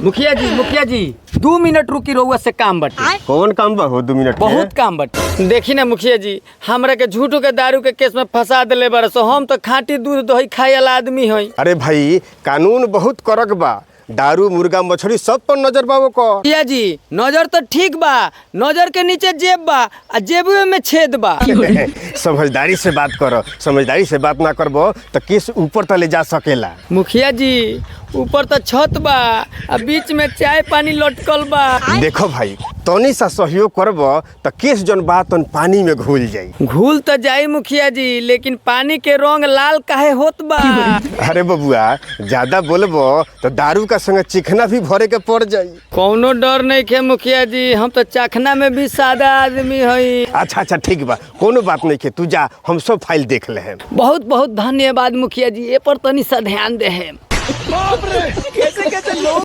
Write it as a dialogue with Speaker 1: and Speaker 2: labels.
Speaker 1: मुखिया जी 2 मिनट रुकी रहुआ से काम बटे।
Speaker 2: कौन काम बा हो 2 मिनट के?
Speaker 1: बहुत काम बटे। देखी ना मुखिया जी, हमरा के झूठो के दारू के केस में फंसा दिले बरसो। हम तो खाटी दूध दही खाए वाला आदमी हई।
Speaker 2: अरे भाई कानून बहुत कड़क बा, दारू मुर्गा मछली सब पर नजर बा वो को।
Speaker 1: मुखिया जी नजर तो ठीक बा, नजर के नीचे जेब बा आ जेबुए में छेद बा।
Speaker 2: समझदारी से बात करो, समझदारी से बात ना करबो तो केस ऊपर तले जा सकेला।
Speaker 1: मुखिया जी ऊपर तो छत बा आ बीच में चाय पानी लटकल बा।
Speaker 2: देखो भाई तनी सा सहयोग करबो तो केस जन बा तन पानी में घुल जाई।
Speaker 1: घुल तो जाई मुखिया जी, लेकिन पानी के रंग लाल काहे होत बा?
Speaker 2: अरे बबुआ ज्यादा बोलबो तो दारू का संग चिकना भी भरे के पड़ जाई।
Speaker 1: कौनो डर नहीं खे मुखिया जी, हम तो चखना में भी सादा आदमी हई।
Speaker 2: अच्छा ठीक बा, कोनो बात नहीं के, तू जा, हम सब फाइल देख ले हैं।
Speaker 1: बहुत बहुत धन्यवाद मुखिया जी, ए पर तनी सा ध्यान दे। कैसे लोग